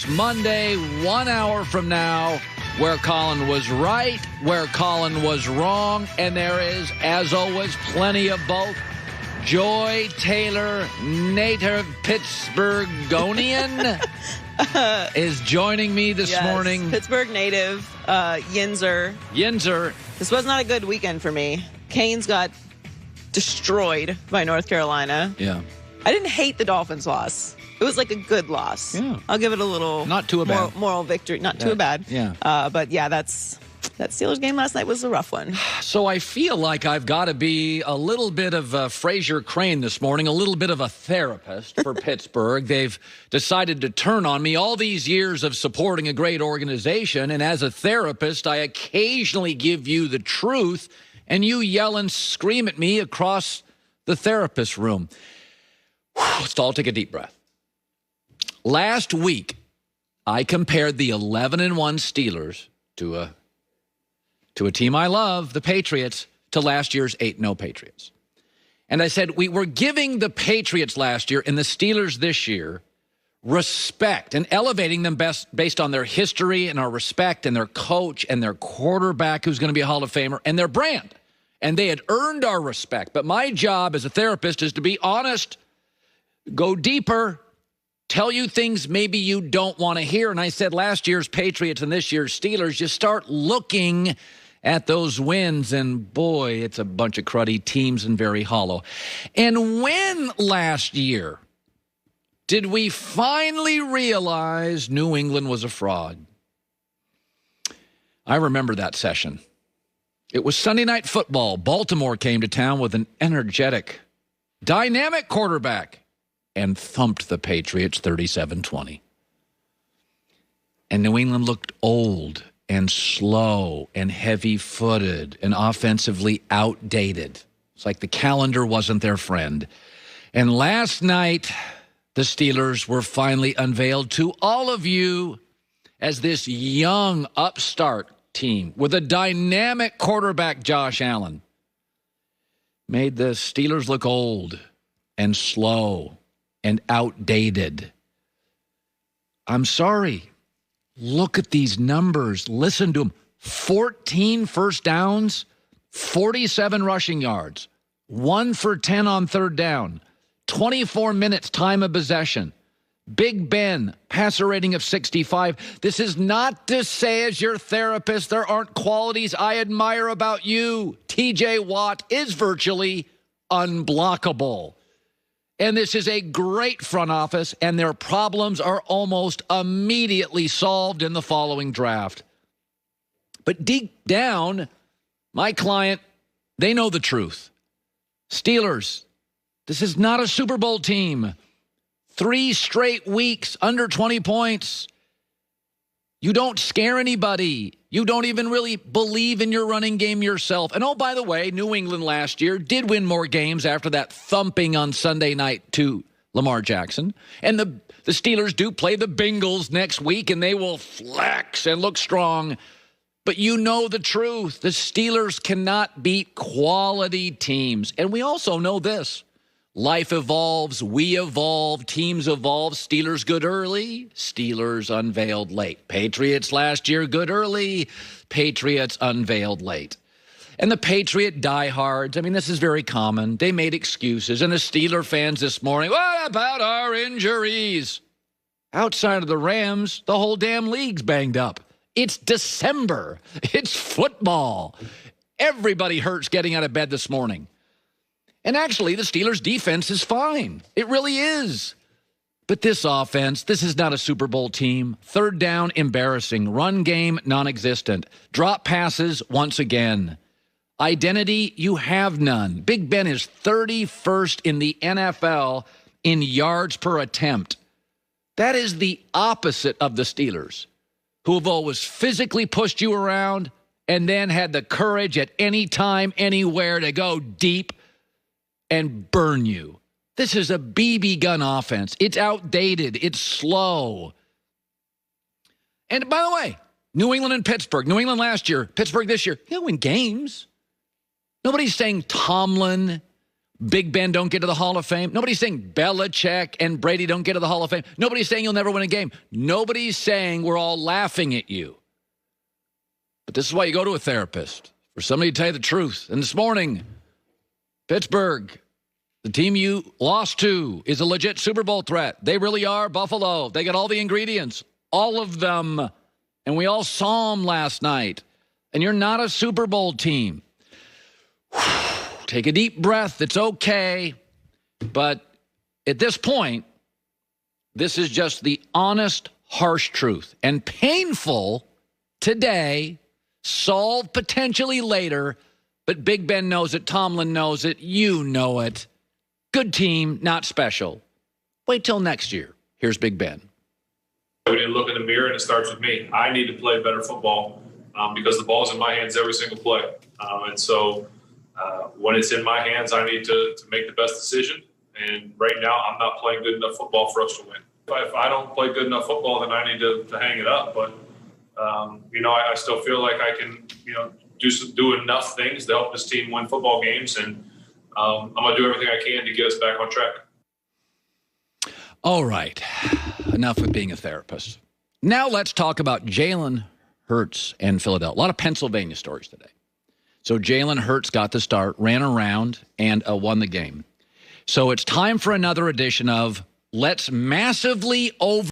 Monday, 1 hour from now, where Colin was right, where Colin was wrong, and there is, as always, plenty of both. Joy Taylor, native Pittsburghonian, is joining me this morning. Pittsburgh native, Yinzer. Yinzer. This was not a good weekend for me. Canes got destroyed by North Carolina. Yeah. I didn't hate the Dolphins' loss. It was like a good loss. Yeah. I'll give it a little not too bad moral victory. Not too bad. Yeah. But yeah, that Steelers game last night was a rough one. So I feel like I've got to be a little bit of Fraser Crane this morning, a little bit of a therapist for Pittsburgh. They've decided to turn on me all these years of supporting a great organization, and as a therapist, I occasionally give you the truth, and you yell and scream at me across the therapist room. Let's all take a deep breath. Last week, I compared the 11-1 Steelers to a team I love, the Patriots, to last year's 8-0 Patriots. And I said we were giving the Patriots last year and the Steelers this year respect and elevating them based on their history and our respect and their coach and their quarterback who's going to be a Hall of Famer and their brand. And they had earned our respect. But my job as a therapist is to be honest, go deeper, tell you things maybe you don't want to hear. And I said last year's Patriots and this year's Steelers, just start looking at those wins, and boy, it's a bunch of cruddy teams and very hollow. And when last year did we finally realize New England was a fraud? I remember that session. It was Sunday Night Football. Baltimore came to town with an energetic, dynamic quarterback and thumped the Patriots 37-20. And New England looked old and slow and heavy-footed and offensively outdated. It's like the calendar wasn't their friend. And last night, the Steelers were finally unveiled to all of you as this young upstart team with a dynamic quarterback, Josh Allen. Made the Steelers look old and slow and outdated. I'm sorry. Look at these numbers. Listen to them. 14 first downs, 47 rushing yards, 1 for 10 on third down, 24 minutes time of possession. Big Ben, passer rating of 65. This is not to say as your therapist there aren't qualities I admire about you. TJ Watt is virtually unblockable. And this is a great front office, and their problems are almost immediately solved in the following draft. But deep down, my client, they know the truth. Steelers, this is not a Super Bowl team. 3 straight weeks, under 20 points. You don't scare anybody. You don't even really believe in your running game yourself. And oh, by the way, New England last year did win more games after that thumping on Sunday night to Lamar Jackson. And the Steelers do play the Bengals next week, and they will flex and look strong. But you know the truth. The Steelers cannot beat quality teams. And we also know this. Life evolves, we evolve, teams evolve. Steelers good early, Steelers unveiled late. Patriots last year good early, Patriots unveiled late. And the Patriot diehards, I mean, this is very common. They made excuses. And the Steeler fans this morning, what about our injuries? Outside of the Rams, the whole damn league's banged up. It's December. It's football. Everybody hurts getting out of bed this morning. And actually, the Steelers' defense is fine. It really is. But this offense, this is not a Super Bowl team. Third down, embarrassing. Run game, non-existent. Drop passes, once again. Identity, you have none. Big Ben is 31st in the NFL in yards per attempt. That is the opposite of the Steelers, who have always physically pushed you around and then had the courage at any time, anywhere to go deep and burn you. This is a BB gun offense. It's outdated. It's slow. And by the way, New England and Pittsburgh. New England last year, Pittsburgh this year. They'll win games. Nobody's saying Tomlin Big Ben don't get to the Hall of Fame. Nobody's saying Belichick and Brady don't get to the Hall of Fame. Nobody's saying you'll never win a game. Nobody's saying we're all laughing at you. But this is why you go to a therapist, for somebody to tell you the truth. And this morning, Pittsburgh, the team you lost to, is a legit Super Bowl threat. They really are Buffalo. They got all the ingredients, all of them. And we all saw them last night. And you're not a Super Bowl team. Take a deep breath. It's okay. But at this point, this is just the honest, harsh truth. And painful today, solved potentially later, but Big Ben knows it, Tomlin knows it, you know it. Good team, not special. Wait till next year. Here's Big Ben. We need to look in the mirror, and it starts with me. I need to play better football because the ball's in my hands every single play. And so when it's in my hands, I need to make the best decision. And right now, I'm not playing good enough football for us to win. If I don't play good enough football, then I need to hang it up. But, I still feel like I can, do enough things to help this team win football games. And I'm going to do everything I can to get us back on track. All right. Enough with being a therapist. Now let's talk about Jalen Hurts and Philadelphia. A lot of Pennsylvania stories today. So Jalen Hurts got the start, ran around, and won the game. So it's time for another edition of Let's Massively Over.